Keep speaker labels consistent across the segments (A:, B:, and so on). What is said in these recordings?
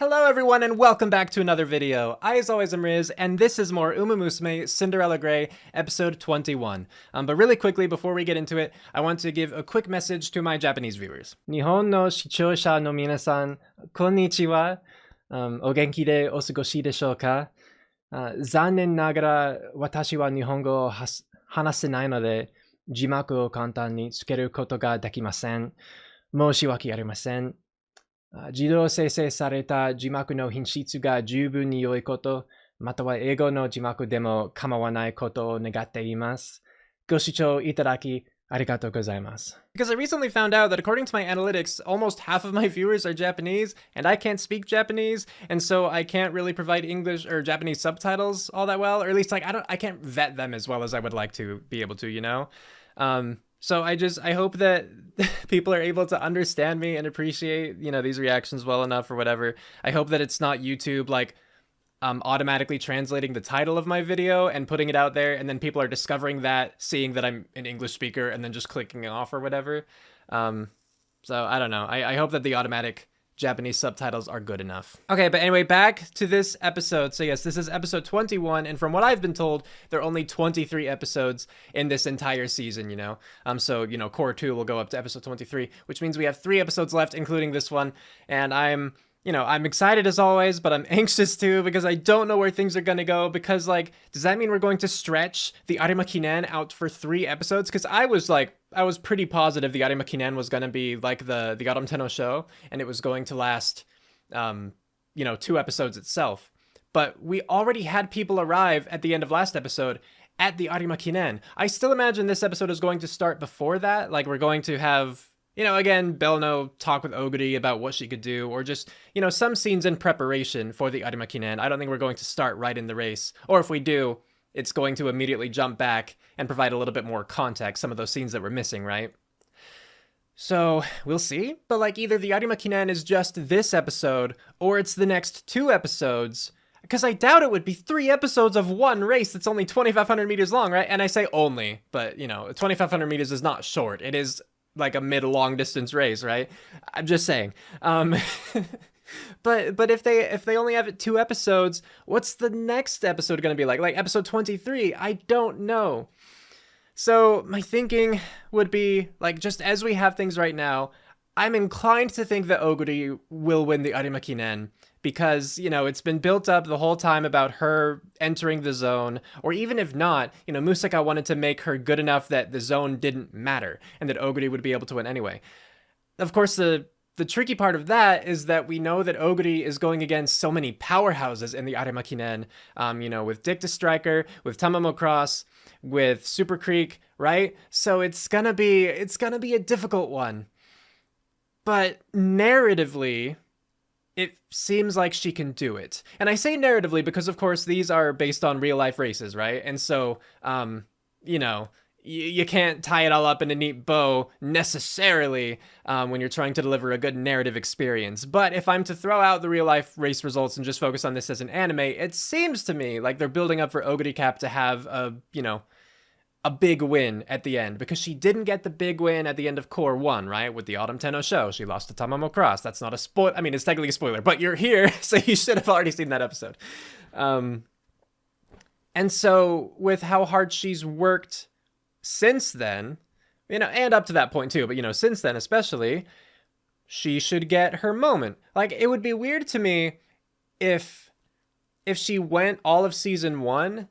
A: Hello everyone and welcome back to another video. I as always am Riz and this is more Umamusume Cinderella Grey episode 21. But really quickly before we get into it, I want to give a quick message to my Japanese viewers. Nihon no shichōsha no minasan, konnichiwa. O genki de osugoshi deshou ka? Zannen nagara watashi wa nihongo o hanasenai node, jimaku o kantan ni tsukeru koto ga dekimasen. Moshiwake arimasen. 自動生成された字幕の品質が十分に良いこと、または英語の字幕でも構わないことを願っています。ご視聴いただきありがとうございます。Because I recently found out that according to my analytics, almost half of my viewers are Japanese, and I can't speak Japanese, and so I can't really provide English or Japanese subtitles all that well, or at least I can't vet them as well as I would like to be able to, you know? So I hope that people are able to understand me and appreciate, these reactions well enough or whatever. I hope that it's not YouTube like automatically translating the title of my video and putting it out there, and then people are discovering that, seeing that I'm an English speaker, and then just clicking off or whatever. So I don't know. I hope that the automatic Japanese subtitles are good enough. Okay, but anyway, back to this episode. So yes, this is episode 21, and from what I've been told, there are only 23 episodes in this entire season, So, Cour 2 will go up to episode 23, which means we have 3 episodes left, including this one, and I'm excited as always, but I'm anxious too, because I don't know where things are gonna go, because, does that mean we're going to stretch the Arima Kinen out for 3 episodes? Because I was pretty positive the Arima Kinen was gonna be like the Autumn Tenno show, and it was going to last, 2 episodes itself. But we already had people arrive at the end of last episode at the Arima Kinen. I still imagine this episode is going to start before that, we're going to have, again, Belno talk with Oguri about what she could do, or just, some scenes in preparation for the Arima Kinen. I don't think we're going to start right in the race, or if we do, it's going to immediately jump back and provide a little bit more context, some of those scenes that we're missing, right? So, we'll see, but either the Arima Kinen is just this episode, or it's the next 2 episodes, because I doubt it would be 3 episodes of one race that's only 2,500 meters long, right? And I say only, but, 2,500 meters is not short. It is like a mid-long distance race, right? I'm just saying. But if they only have 2 episodes, what's the next episode going to be like? Like episode 23? I don't know. So my thinking would be, just as we have things right now, I'm inclined to think that Oguri will win the Arima Kinen, because, it's been built up the whole time about her entering the zone, or even if not, Musaka wanted to make her good enough that the zone didn't matter, and that Oguri would be able to win anyway. Of course, the tricky part of that is that we know that Oguri is going against so many powerhouses in the Arima Kinen, with Dicta Striker, with Tamamo Cross, with Super Creek, right? So it's gonna be a difficult one. But narratively, it seems like she can do it. And I say narratively because, of course, these are based on real-life races, right? And so, you can't tie it all up in a neat bow necessarily when you're trying to deliver a good narrative experience. But if I'm to throw out the real-life race results and just focus on this as an anime, it seems to me like they're building up for Oguri Cap to have a big win at the end, because she didn't get the big win at the end of Cour 1, right? With the Autumn Tenno show. She lost to Tamamo Cross. That's not a spoil. I mean, it's technically a spoiler, but you're here, so you should have already seen that episode. And so with how hard she's worked since then, and up to that point too, but since then especially, she should get her moment. It would be weird to me if she went all of season 1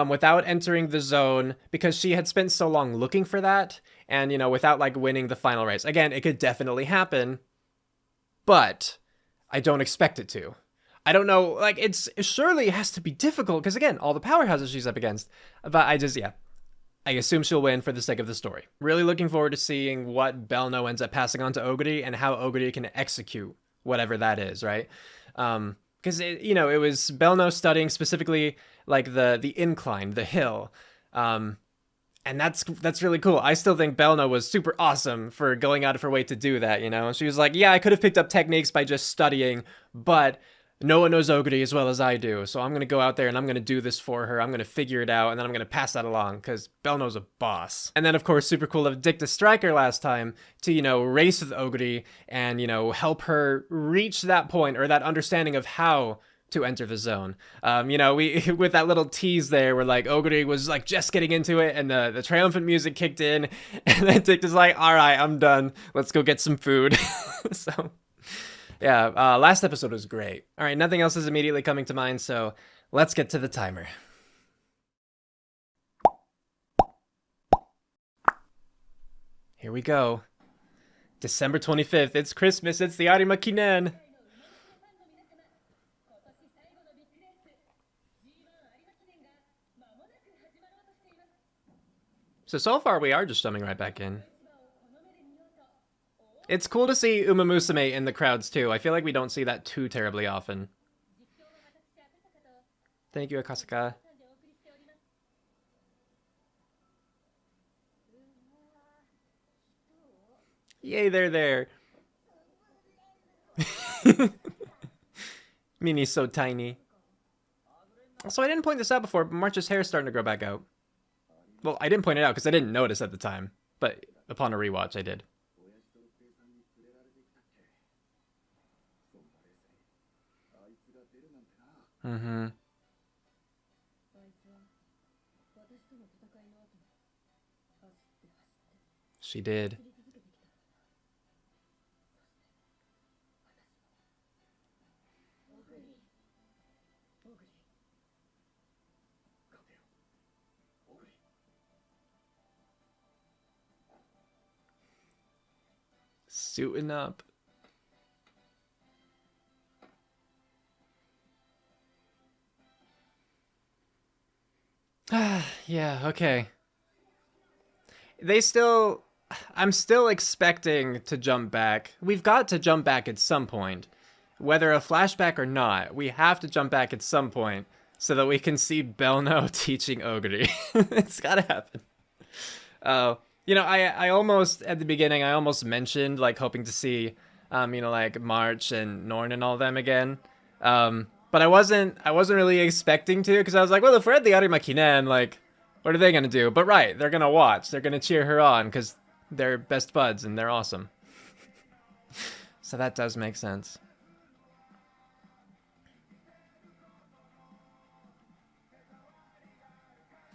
A: without entering the zone, because she had spent so long looking for that, and, without, winning the final race. Again, it could definitely happen, but I don't expect it to. I don't know, it surely has to be difficult, because, again, all the powerhouses she's up against, but I assume she'll win for the sake of the story. Really looking forward to seeing what Belno ends up passing on to Oguri, and how Oguri can execute whatever that is, right? Because, it was Belno studying specifically, the incline, the hill. And that's really cool. I still think Belno was super awesome for going out of her way to do that, And she was like, yeah, I could have picked up techniques by just studying, but no one knows Oguri as well as I do, so I'm gonna go out there and I'm gonna do this for her. I'm gonna figure it out, and then I'm gonna pass that along, because Belno's a boss. And then, of course, super cool of Dick to Striker last time to, you know, race with Oguri and, you know, help her reach that point, or that understanding of how to enter the zone. You know, we with that little tease there where like Oguri was like just getting into it and the triumphant music kicked in, and then Dick is like, all right, I'm done. Let's go get some food. So yeah, last episode was great. All right, nothing else is immediately coming to mind, so let's get to the timer. Here we go. December 25th, it's Christmas, it's the Arima Kinen. So far we are just jumping right back in. It's cool to see Umamusume in the crowds too. I feel like we don't see that too terribly often. Thank you, Akasaka. Yay, they're there. Mini's so tiny. Also, I didn't point this out before, but March's hair is starting to grow back out. Well, I didn't point it out because I didn't notice at the time, but upon a rewatch, I did. Mm-hmm. She did. Suiting up. Yeah, okay. I'm still expecting to jump back. We've got to jump back at some point. Whether a flashback or not, we have to jump back at some point so that we can see Belno teaching Oguri. It's gotta happen. You know, I almost, at the beginning, I almost mentioned, like, hoping to see, you know, like, March and Norn and all them again. But I wasn't really expecting to, because I was like, well, if we're at the Arima Kinen, like, what are they gonna do? But right, they're gonna watch. They're gonna cheer her on, because they're best buds and they're awesome. So that does make sense.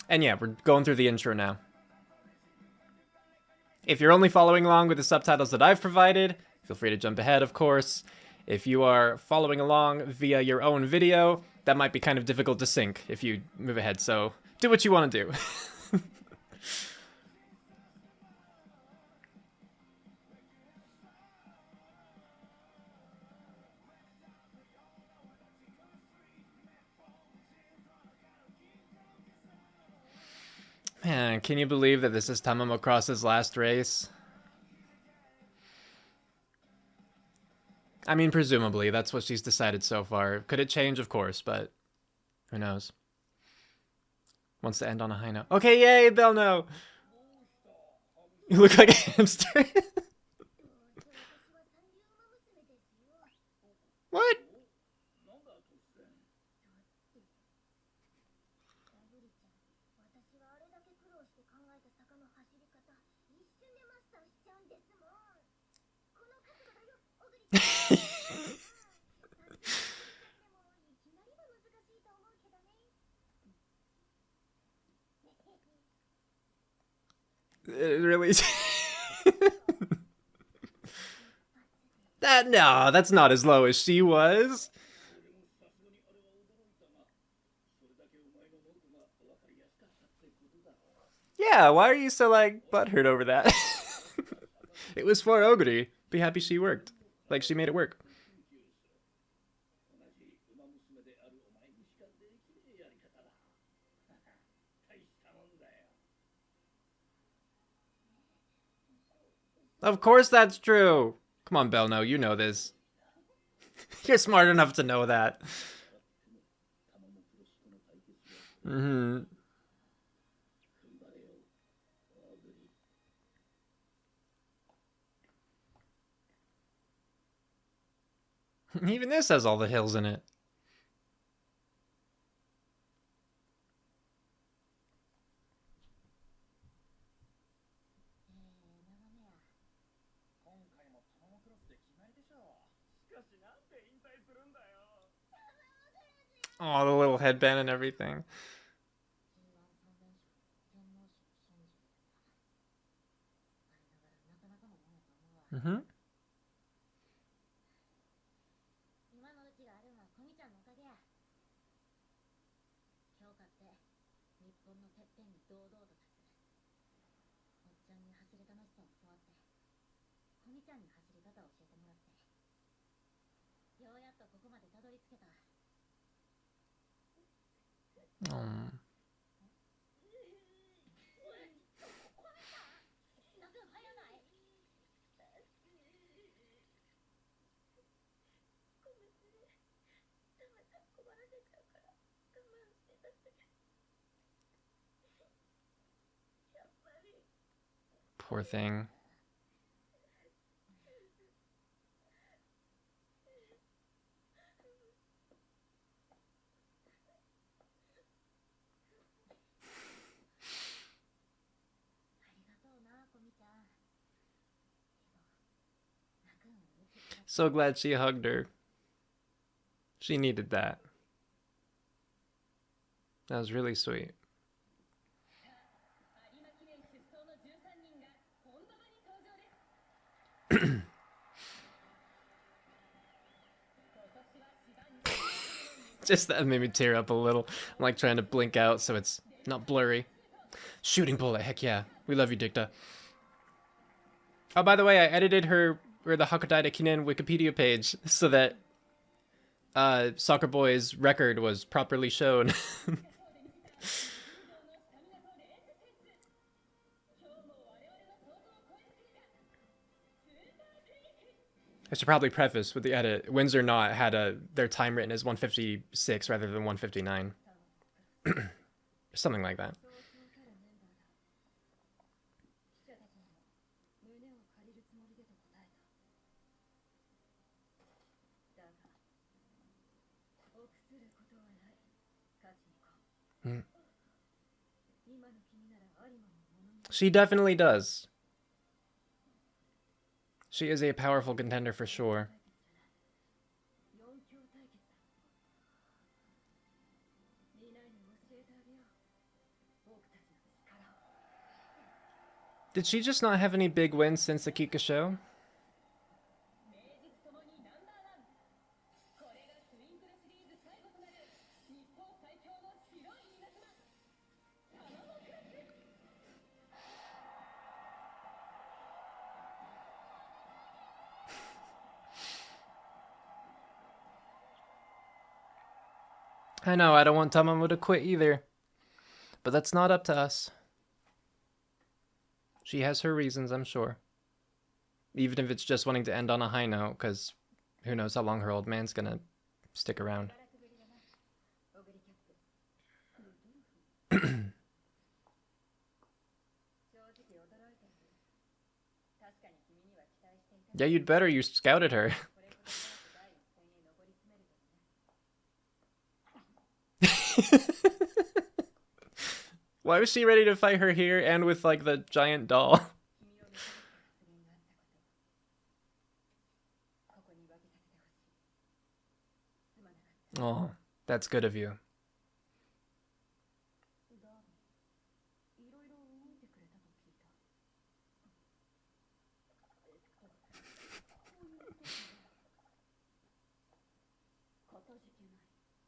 A: And yeah, we're going through the intro now. If you're only following along with the subtitles that I've provided, feel free to jump ahead, of course. If you are following along via your own video, that might be kind of difficult to sync if you move ahead, so do what you want to do. Man, can you believe that this is Tamamo Cross's last race? I mean, presumably, that's what she's decided so far. Could it change? Of course, but who knows? Wants to end on a high note. Okay, yay, Belno! You look like a hamster. What? It really... No, that's not as low as she was. Yeah, why are you so, like, butthurt over that? It was for Oguri. Be happy she worked. Like, she made it work. Of course that's true. Come on, Belno, you know this. You're smart enough to know that. Mm-hmm. Even this has all the hills in it. Oh, the little headband and everything. Mm-hmm. Oh. Poor thing. So glad she hugged her. She needed that. That was really sweet. Just that made me tear up a little. I'm like trying to blink out so it's not blurry. Shooting bullet, heck yeah. We love you, Dicta. Oh, by the way, I edited her or the Hakodai Kinen Wikipedia page so that Soccer Boy's record was properly shown. I should probably preface with the edit. Wins or not had their time written as 156 rather than 159. Something like that. She definitely does. She is a powerful contender for sure. Did she just not have any big wins since the Kika show? I know, I don't want Tamamu to quit either. But that's not up to us. She has her reasons, I'm sure. Even if it's just wanting to end on a high note, because who knows how long her old man's gonna stick around. Yeah, you'd better. You scouted her. Why was she ready to fight her here and with, like, the giant doll? Oh, that's good of you.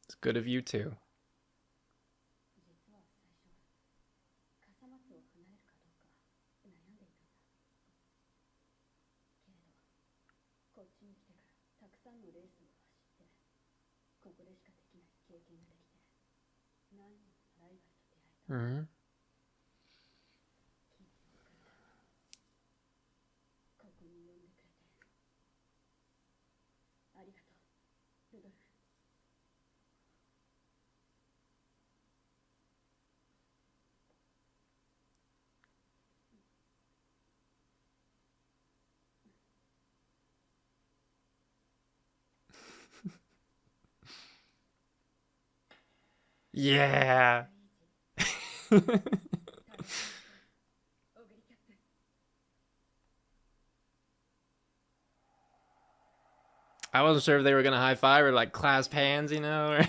A: It's good of you, too. Mm-hmm. Yeah. I wasn't sure if they were gonna high five or like clasp hands, you know. Or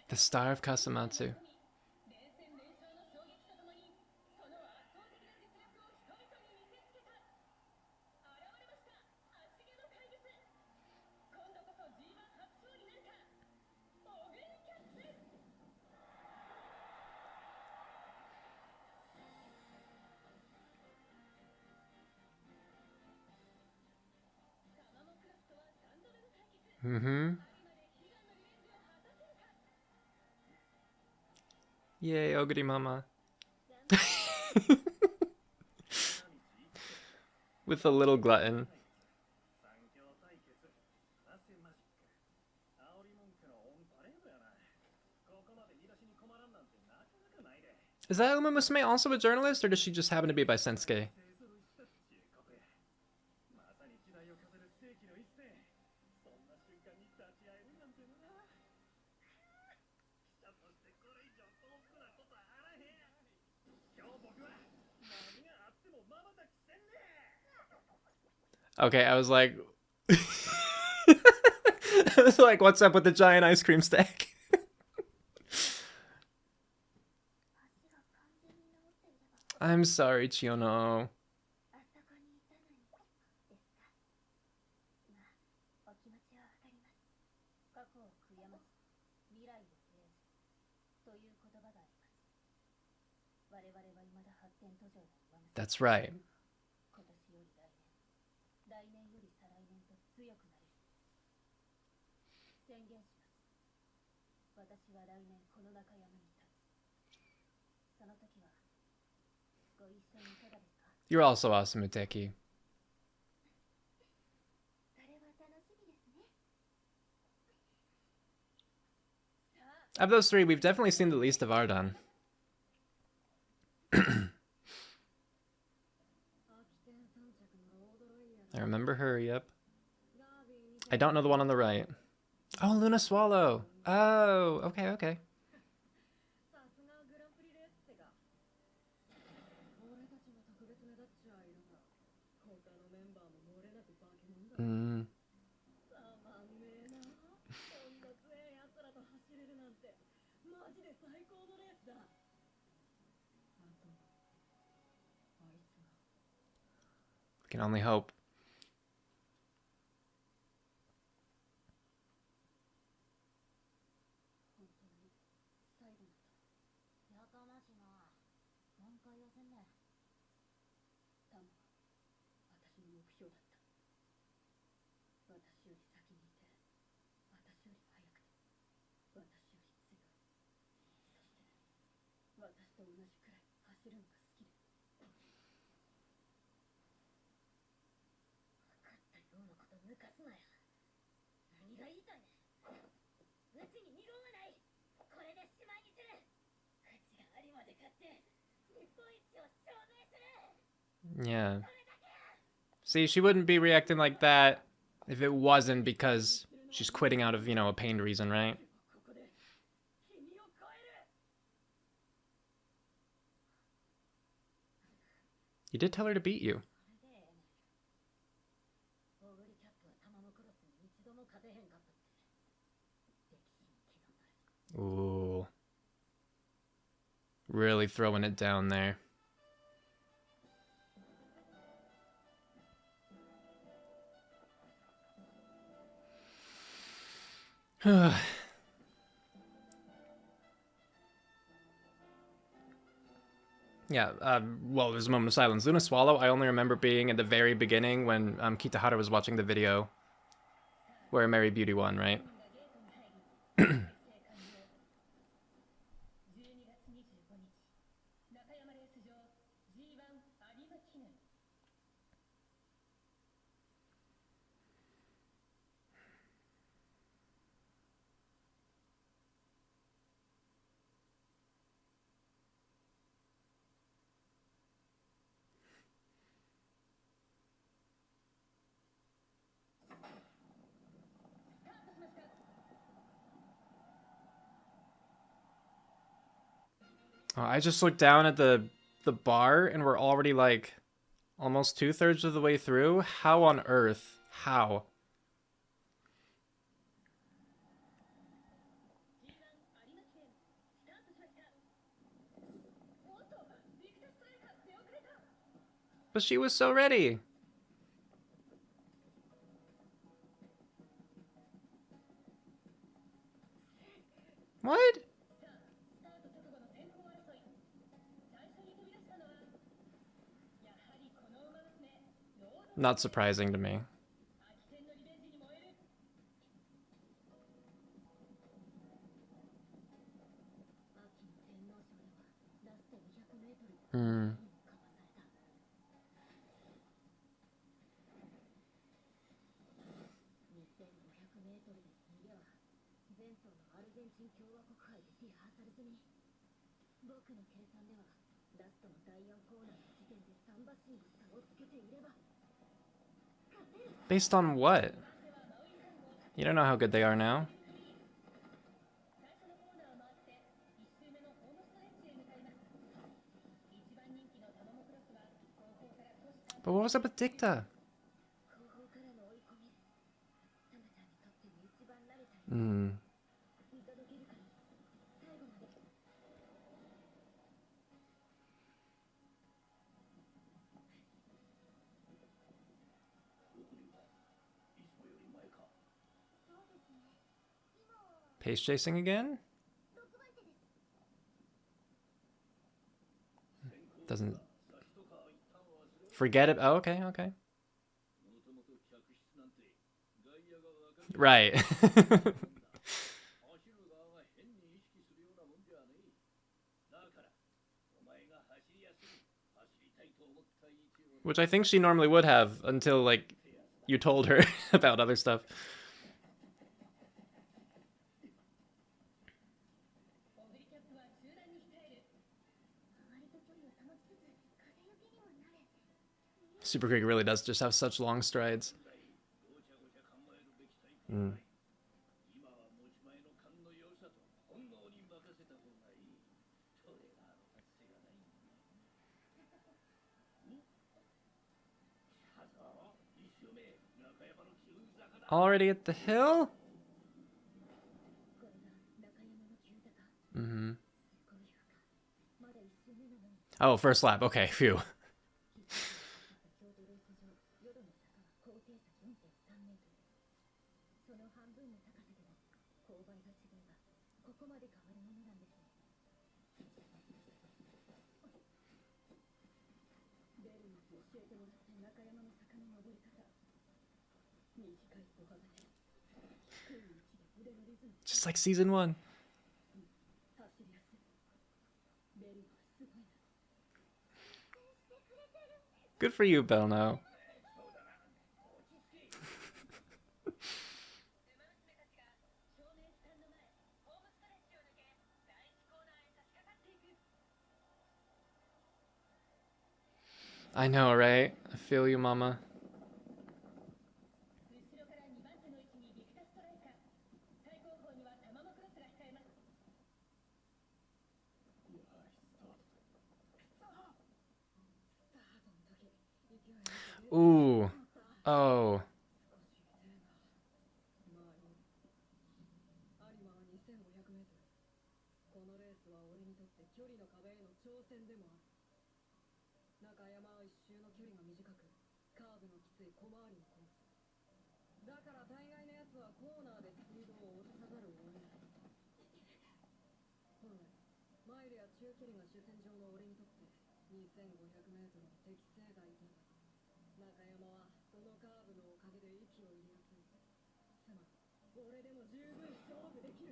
A: The Star of Kasumatsu. Mm-hmm. Yay, Oguri Mama. With a little glutton. Is that Umamusume also a journalist, or does she just happen to be by Sensuke? Okay, I was like... I was like, what's up with the giant ice cream stack? I'm sorry, Chiyono. That's right. You're also awesome, Muteki. Of those three, we've definitely seen the least of Ardan. I remember her, yep. I don't know the one on the right. Oh, Luna Swallow. Oh, okay, okay. Mm. Can only hope. Yeah. See, she wouldn't be reacting like that if it wasn't because she's quitting out of, you know, a pained reason, right? You did tell her to beat you. Ooh. Really throwing it down there. Yeah, well, there's a moment of silence. Luna Swallow, I only remember being at the very beginning when Kitahara was watching the video where Mary Beauty won, right? Oh, I just looked down at the bar and we're already like almost 2/3 of the way through. How on earth? How? But she was so ready. What? Not surprising to me. Hmm. Based on what? You don't know how good they are now. But what was up with Dicta? Hmm. Pace chasing again? Doesn't... Forget it. Oh, okay, okay. Right. Which I think she normally would have until, like, you told her about other stuff. Super Creek really does just have such long strides. Mm. Already at the hill? Mm-hmm. Oh, first lap. Okay, phew. Just like season 1. Good for you, Belno. I know, right? I feel you, mama. Ooh. Oh.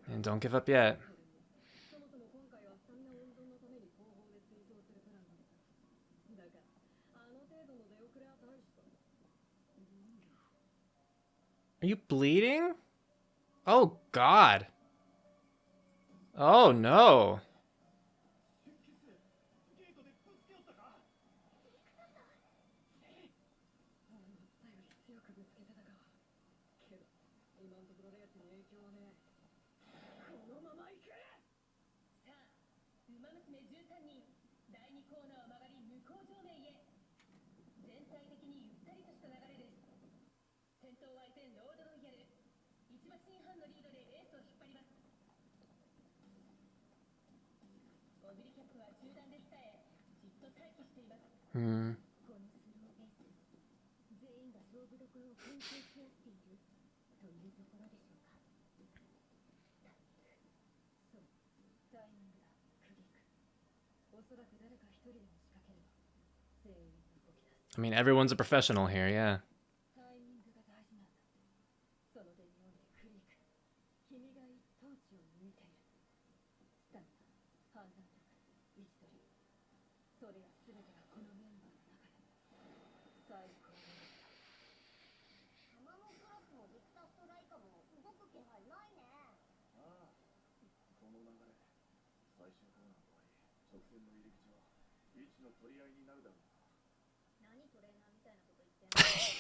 A: And don't give up yet. Are you bleeding? Oh, God. Oh, no. Hmm. I mean, everyone's a professional here, yeah.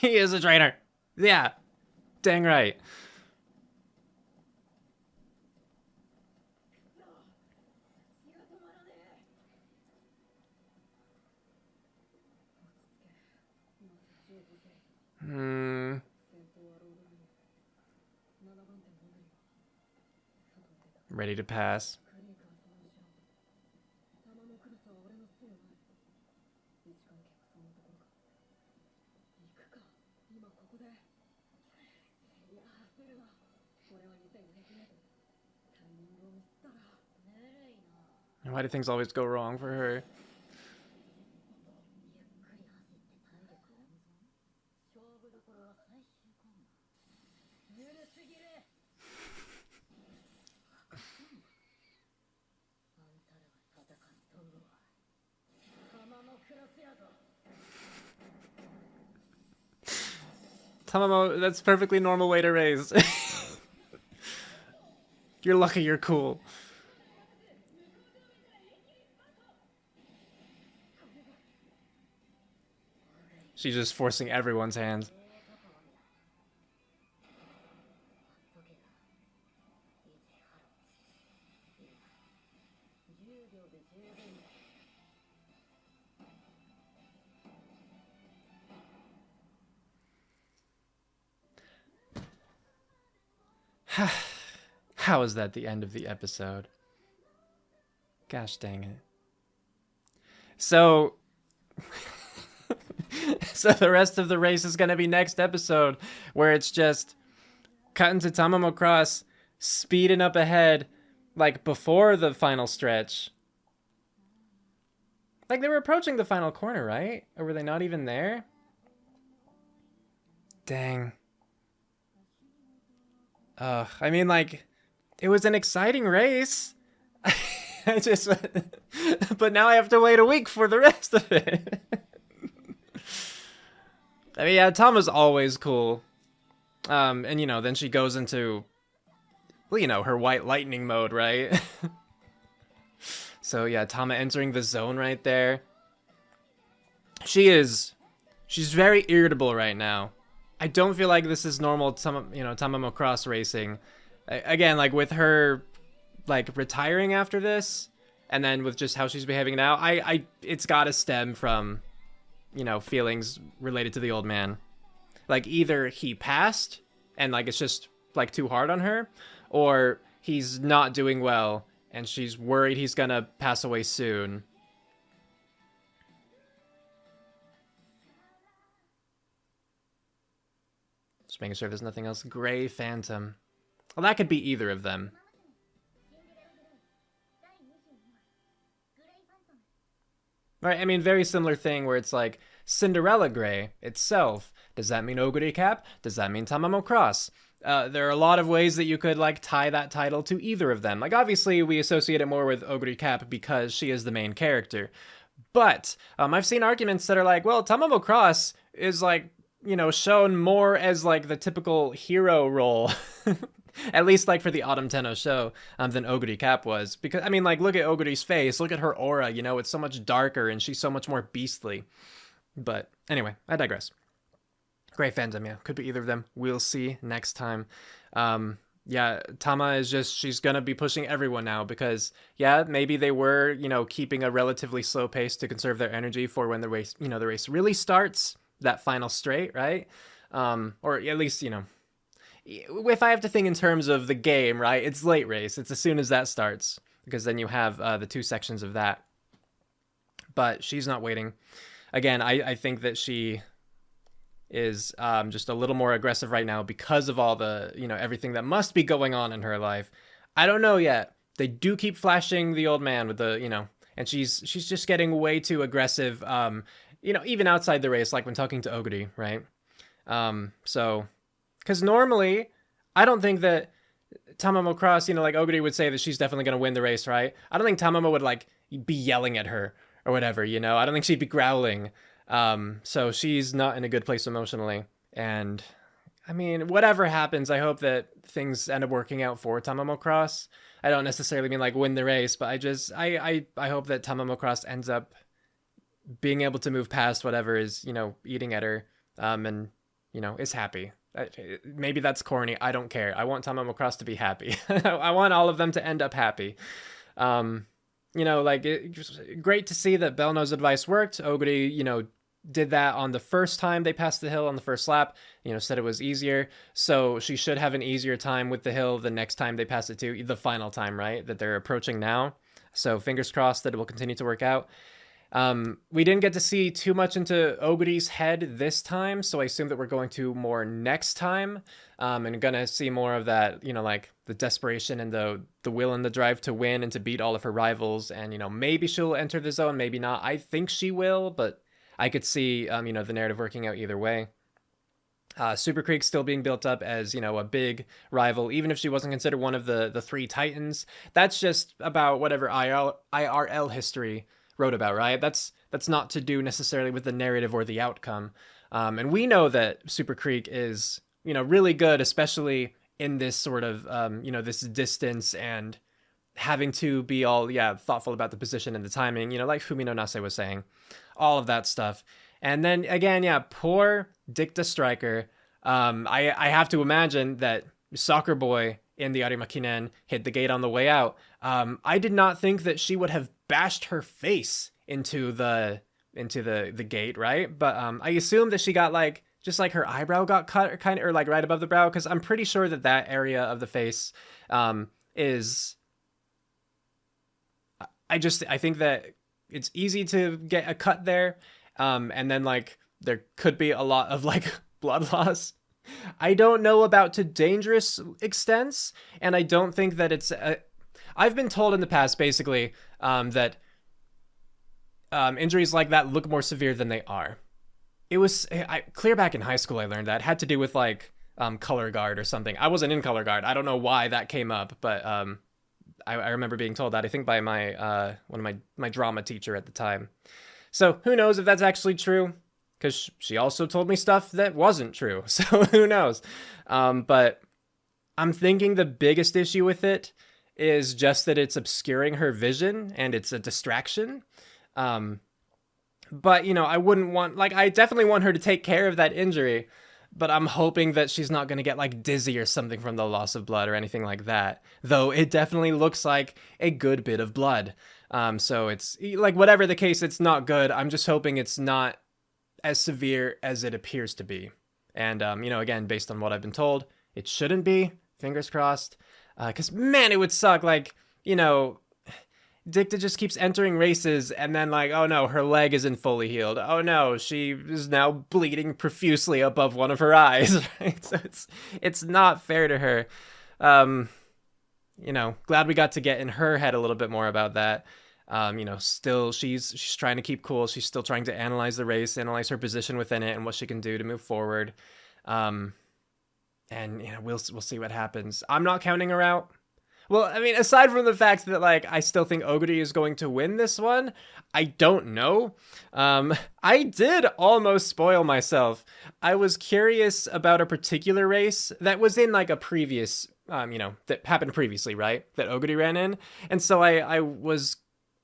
A: He is a trainer. Yeah. Dang right. Ready to pass. Why do things always go wrong for her? Tamamo, that's a perfectly normal way to raise. You're lucky you're cool. She's just forcing everyone's hand. How is that the end of the episode? Gosh dang it. So... so the rest of the race is going to be next episode, where it's just cutting to Tamamo Cross speeding up ahead, like before the final stretch. Like they were approaching the final corner, right? Or were they not even there? Dang. I mean, like, it was an exciting race. I just, but now I have to wait a week for the rest of it. I mean, yeah, Tama's always cool. And, you know, then she goes into, well, you know, her white lightning mode, right? So, yeah, Tama entering the zone right there. She's very irritable right now. I don't feel like this is normal, Tamamo Cross racing. Again, like, with her, like, retiring after this, and then with just how she's behaving now, it's gotta stem from... you know, feelings related to the old man. Like, either he passed, and, like, it's just, like, too hard on her, or he's not doing well, and she's worried he's gonna pass away soon. Just making sure there's nothing else. Gray Phantom. Well, that could be either of them. Right, I mean, very similar thing where it's like, Cinderella Gray itself. Does that mean Oguri Cap? Does that mean Tamamo Cross? There are a lot of ways that you could, like, tie that title to either of them. Like, obviously, we associate it more with Oguri Cap because she is the main character. But, I've seen arguments that are like, well, Tamamo Cross is, like, you know, shown more as, like, the typical hero role. At least, like, for the Autumn Tenno show, than Oguri Cap was. Because, I mean, like, look at Oguri's face, look at her aura, you know, it's so much darker and she's so much more beastly. But, anyway, I digress. Gray Phantom, yeah, could be either of them. We'll see next time. Yeah, Tama is just, she's gonna be pushing everyone now because, yeah, maybe they were, you know, keeping a relatively slow pace to conserve their energy for when the race, you know, the race really starts, that final straight, right? Or at least, you know, if I have to think in terms of the game, right, it's late race. It's as soon as that starts, because then you have the 2 sections of that. But she's not waiting. Again, I think that she is just a little more aggressive right now because of all the, everything that must be going on in her life. I don't know yet. They do keep flashing the old man with the, and she's just getting way too aggressive, even outside the race, like when talking to Oguri, right? So, because normally, I don't think that Tamamo Cross, like Oguri would say that she's definitely going to win the race, right? I don't think Tamamo would like be yelling at her or whatever, I don't think she'd be growling. So she's not in a good place emotionally. And I mean, whatever happens, I hope that things end up working out for Tamamo Cross. I don't necessarily mean like win the race, but I hope that Tamamo Cross ends up being able to move past whatever is, eating at her, and, is happy. Maybe that's corny. I don't care. I want Tamamo Cross to be happy. I want all of them to end up happy. Great to see that Belno's advice worked. Oguri, did that on the first time they passed the hill on the first lap, said it was easier. So she should have an easier time with the hill the next time they pass it to the final time, right? That they're approaching now. So fingers crossed that it will continue to work out. We didn't get to see too much into Oguri's head this time, so I assume that we're going to more next time, and gonna see more of that, like the desperation and the will and the drive to win and to beat all of her rivals, and, maybe she'll enter the zone, maybe not. I think she will, but I could see, the narrative working out either way. Super Creek still being built up as, a big rival, even if she wasn't considered one of the three Titans. That's just about whatever IRL history wrote about, right? That's not to do necessarily with the narrative or the outcome. And we know that Super Creek is, really good, especially in this sort of, this distance and having to be all, thoughtful about the position and the timing, like Fumino Nase was saying, all of that stuff. And then again, poor Dicta Striker. I have to imagine that Soccer Boy in the Arima Kinen hit the gate on the way out. I did not think that she would have bashed her face into the gate, right? But I assume that she got just like her eyebrow got cut or like right above the brow, because I'm pretty sure that area of the face is. I think that it's easy to get a cut there, and then there could be a lot of blood loss. I don't know about to dangerous extents, and I don't think that it's. I've been told in the past, basically, that injuries like that look more severe than they are. It was clear back in high school. I learned that it had to do with color guard or something. I wasn't in color guard. I don't know why that came up, but I remember being told that. I think by my one of my drama teacher at the time. So who knows if that's actually true? Because she also told me stuff that wasn't true. So who knows? But I'm thinking the biggest issue with it is just that it's obscuring her vision and it's a distraction. But, I wouldn't want, I definitely want her to take care of that injury, but I'm hoping that she's not going to get dizzy or something from the loss of blood or anything like that. Though it definitely looks like a good bit of blood. So it's whatever the case, it's not good. I'm just hoping it's not as severe as it appears to be. And, again, based on what I've been told, it shouldn't be. Fingers crossed. Because, man, it would suck. Dicta just keeps entering races and then oh no, her leg isn't fully healed. Oh no, she is now bleeding profusely above one of her eyes. Right? So it's not fair to her. Glad we got to get in her head a little bit more about that. Still she's trying to keep cool. She's still trying to analyze the race, analyze her position within it and what she can do to move forward. And we'll see what happens. I'm not counting her out. Well, I mean, aside from the fact that, I still think Oguri is going to win this one, I don't know. I did almost spoil myself. I was curious about a particular race that was in, a previous, that happened previously, right? That Oguri ran in. And so I was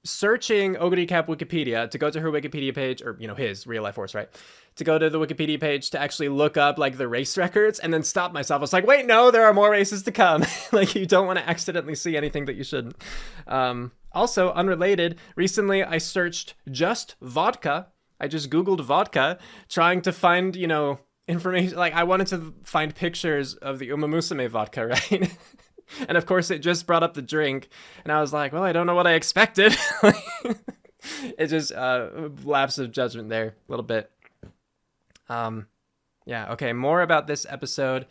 A: searching Oguri Cap Wikipedia to go to her Wikipedia page, or, his real life horse, right? To go to the Wikipedia page to actually look up the race records and then stop myself. I was like, wait, no, there are more races to come. You don't want to accidentally see anything that you shouldn't. Also, unrelated, recently I searched just vodka. I just Googled vodka, trying to find, information. I wanted to find pictures of the Umamusume vodka, right? And of course, it just brought up the drink. And I was like, well, I don't know what I expected. It just lapse of judgment there a little bit. Yeah, okay, more about this episode.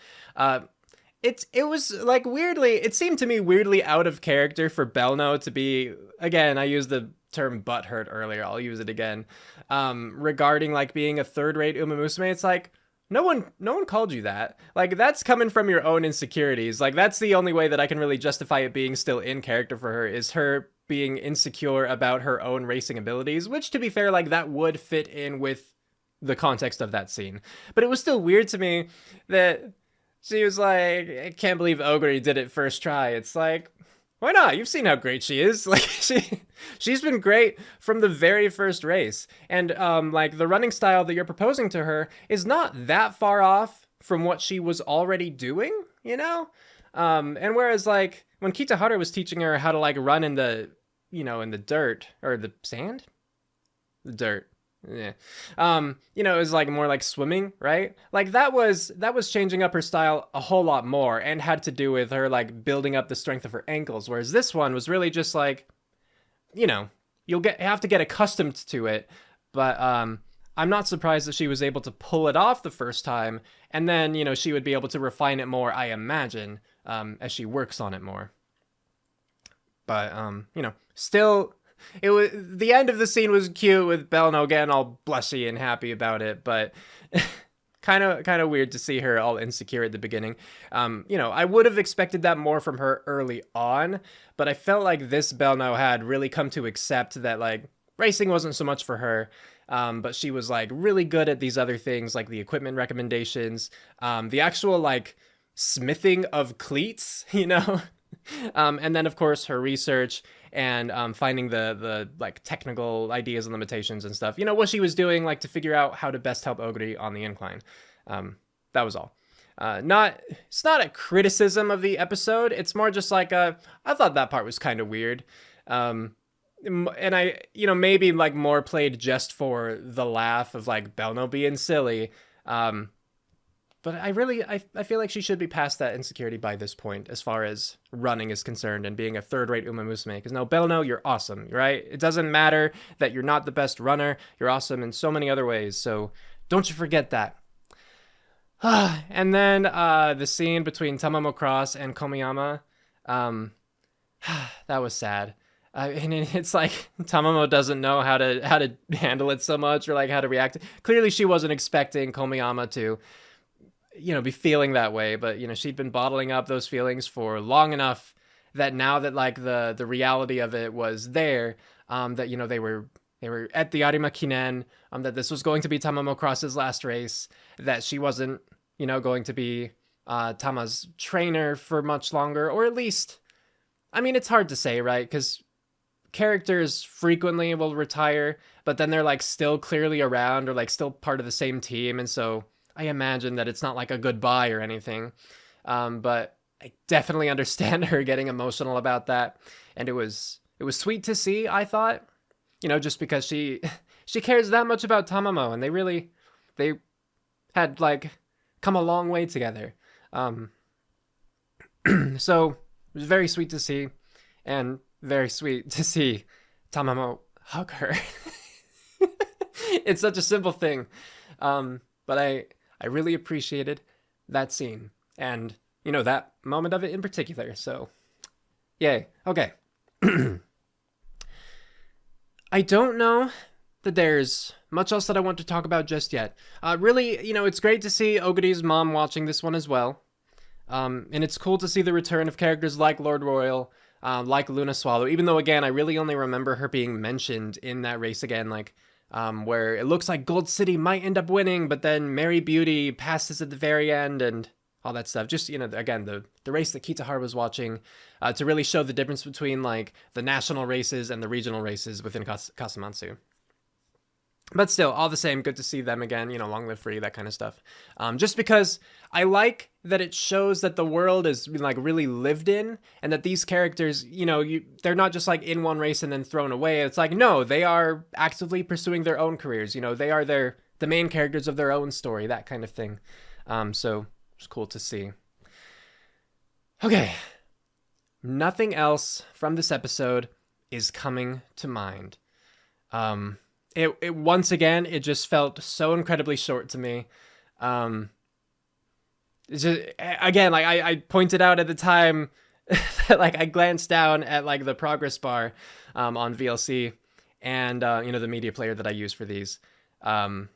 A: It was like weirdly, it seemed to me weirdly out of character for Belno to be, again, I used the term butthurt earlier, I'll use it again, regarding like being a third-rate Umamusume. It's like, no one called you that. Like, that's coming from your own insecurities. Like, that's the only way that I can really justify it being still in character for her, is her being insecure about her own racing abilities, which, to be fair, like, that would fit in with the context of that scene. But it was still weird to me that she was like, I can't believe Ogre did it first try. It's like, why not? You've seen how great she is. Like, she's been great from the very first race. And like, the running style that you're proposing to her is not that far off from what she was already doing, you know? And whereas like when Kitaharu was teaching her how to like run in the, in the dirt or the sand, the dirt. Yeah. It was like more like swimming, right? Like that was changing up her style a whole lot more and had to do with her like building up the strength of her ankles. Whereas this one was really just like, you'll have to get accustomed to it. But I'm not surprised that she was able to pull it off the first time, and then, she would be able to refine it more, I imagine, as she works on it more. But still, it was, the end of the scene was cute with Belno getting all blushy and happy about it, but kind of weird to see her all insecure at the beginning. I would have expected that more from her early on, but I felt like this Belno had really come to accept that like racing wasn't so much for her. But she was like really good at these other things, like the equipment recommendations, the actual like smithing of cleats, and then of course her research and finding the like technical ideas and limitations and stuff. What she was doing like to figure out how to best help Oguri on the incline. That was all. It's not a criticism of the episode. It's more just like I thought that part was kind of weird. And I, maybe like more played just for the laugh of like Belno being silly. But I feel like she should be past that insecurity by this point as far as running is concerned and being a third-rate Umamusume. Because no, Belno, you're awesome, right? It doesn't matter that you're not the best runner. You're awesome in so many other ways. So don't you forget that. And then the scene between Tamamo Cross and Komiyama, that was sad. And it's like Tamamo doesn't know how to handle it so much or like how to react. Clearly, she wasn't expecting Komiyama to, be feeling that way. But she'd been bottling up those feelings for long enough that now that like the reality of it was there, that they were at the Arima Kinen, that this was going to be Tamamo Cross's last race, that she wasn't going to be Tama's trainer for much longer, or at least, I mean, it's hard to say, right? Because characters frequently will retire, but then they're like still clearly around or like still part of the same team, and so I imagine that it's not like a goodbye or anything. But I definitely understand her getting emotional about that, and it was sweet to see, I thought, just because she cares that much about Tamamo, and they had like come a long way together. So it was very sweet to see, and very sweet to see Tamamo hug her. It's such a simple thing. But I really appreciated that scene and, that moment of it in particular. So, yay. Okay. I don't know that there's much else that I want to talk about just yet. Really, it's great to see Oguri's mom watching this one as well. And it's cool to see the return of characters like Lord Royal, like Luna Swallow, even though, again, I really only remember her being mentioned in that race again, like, where it looks like Gold City might end up winning, but then Mary Beauty passes at the very end and all that stuff. Just, again, the race that Kitaharu was watching, to really show the difference between, like, the national races and the regional races within Kasamatsu. But still, all the same, good to see them again, long live free, that kind of stuff. Just because I like that it shows that the world is like really lived in, and that these characters, they're not just like in one race and then thrown away. It's like, no, they are actively pursuing their own careers. They are the main characters of their own story, that kind of thing. So it's cool to see. Okay. Nothing else from this episode is coming to mind. It once again, it just felt so incredibly short to me. Um, it's just, again, like I pointed out at the time that like I glanced down at like the progress bar on VLC and the media player that I use for these. And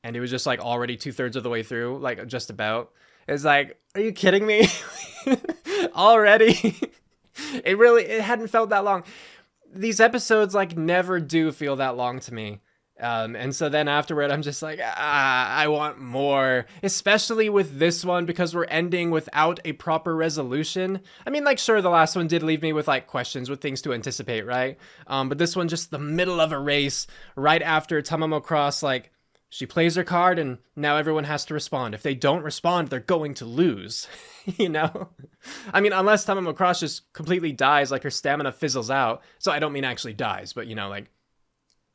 A: it was just like already 2/3 of the way through, like just about. It's like, are you kidding me? Already? It hadn't felt that long. These episodes like never do feel that long to me. And so then afterward, I'm just like, I want more, especially with this one, because we're ending without a proper resolution. I mean, like, sure, the last one did leave me with like questions, with things to anticipate, right? But this one, just the middle of a race, right after Tamamo Cross, like, she plays her card and now everyone has to respond. If they don't respond, they're going to lose, I mean, unless Tamamo Cross just completely dies, like her stamina fizzles out. So I don't mean actually dies, but like,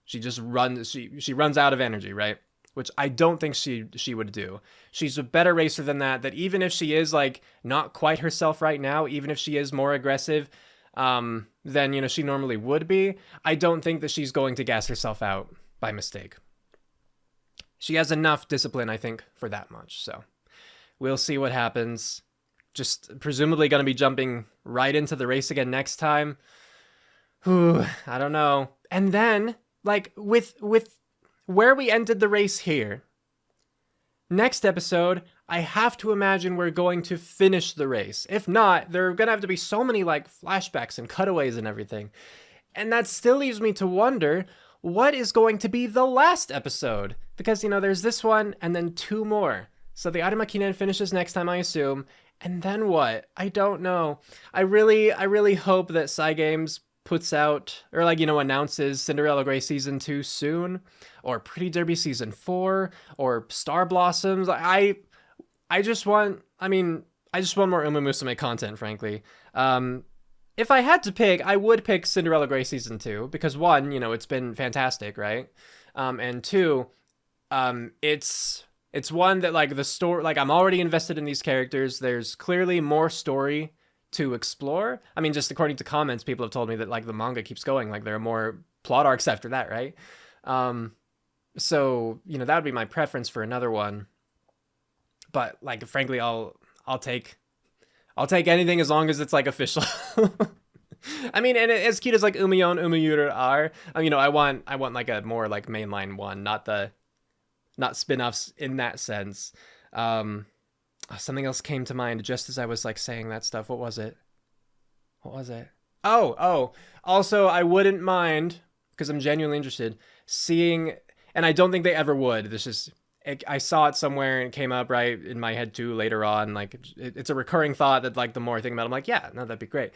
A: she just runs, she runs out of energy, right? Which I don't think she would do. She's a better racer than that even if she is like not quite herself right now, even if she is more aggressive than, she normally would be, I don't think that she's going to gas herself out by mistake. She has enough discipline, I think, for that much. So we'll see what happens. Just presumably going to be jumping right into the race again next time. Whew, I don't know. And then, like, with where we ended the race here, next episode, I have to imagine we're going to finish the race. If not, there are going to have to be so many, like, flashbacks and cutaways and everything. And that still leaves me to wonder, what is going to be the last episode? Because, there's this one and then 2 more. So the Arima Kinen finishes next time, I assume. And then what? I don't know. I really hope that Cygames puts out, or like, announces Cinderella Grey Season 2 soon, or Pretty Derby Season 4, or Star Blossoms. I just want more Umamusume content, frankly. If I had to pick, I would pick Cinderella Grey Season 2, because 1, it's been fantastic, right? And 2, it's one that, like, the story, like, I'm already invested in these characters. There's clearly more story to explore. I mean, just according to comments, people have told me that, like, the manga keeps going. Like, there are more plot arcs after that, right? So, that would be my preference for another one. But, like, frankly, I'll take anything as long as it's, like, official. I mean, and as cute as, like, Umiyo and Umayura are, I want like a more, like, mainline one, not spin-offs in that sense. Something else came to mind just as I was, like, saying that stuff. What was it? Oh. Also, I wouldn't mind, because I'm genuinely interested, seeing, and I don't think they ever would. I saw it somewhere and it came up right in my head too later on. Like, it's a recurring thought that, like, the more I think about it, I'm like, yeah, no, that'd be great.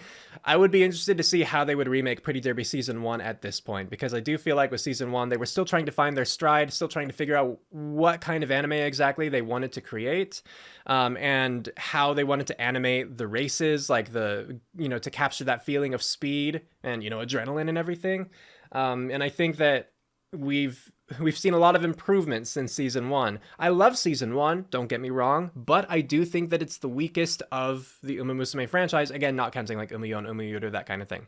A: I would be interested to see how they would remake Pretty Derby Season 1 at this point, because I do feel like with Season 1, they were still trying to find their stride, still trying to figure out what kind of anime exactly they wanted to create, and how they wanted to animate the races, like to capture that feeling of speed and, adrenaline and everything. And I think that we've seen a lot of improvements since Season 1. I love Season 1, don't get me wrong, but I do think that it's the weakest of the Umamusume franchise, again, not counting, like, Umiyo and Umayura, that kind of thing.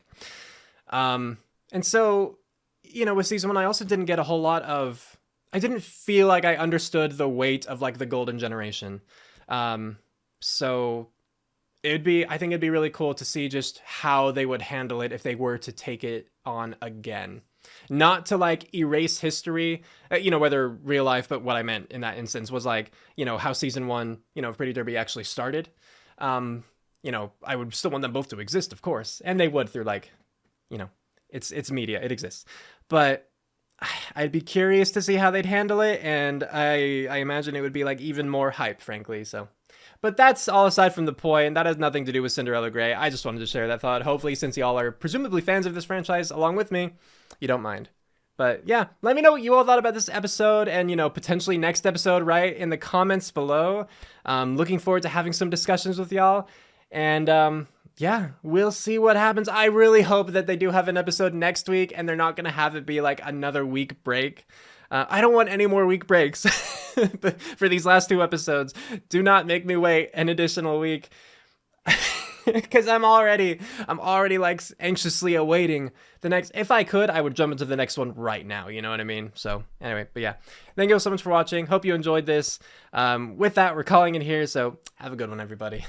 A: And so, with Season 1, I also didn't get a whole lot of... I didn't feel like I understood the weight of, like, the Golden Generation. So I think it'd be really cool to see just how they would handle it if they were to take it on again. Not to, like, erase history, whether real life, but what I meant in that instance was, like, how Season 1, of Pretty Derby actually started. I would still want them both to exist, of course. And they would through, like, it's media, it exists. But I'd be curious to see how they'd handle it, and I imagine it would be, like, even more hype, frankly, so... But that's all aside from the point. That has nothing to do with Cinderella Grey. I just wanted to share that thought. Hopefully, since y'all are presumably fans of this franchise along with me, you don't mind. But yeah, let me know what you all thought about this episode and, potentially next episode, right, in the comments below. Looking forward to having some discussions with y'all. And yeah, we'll see what happens. I really hope that they do have an episode next week and they're not going to have it be like another week break. I don't want any more week breaks for these last 2 episodes. Do not make me wait an additional week. because I'm already like anxiously awaiting the next. If I could, I would jump into the next one right now. You know what I mean? So anyway, but yeah, thank you all so much for watching. Hope you enjoyed this. With that, we're calling it here. So have a good one, everybody.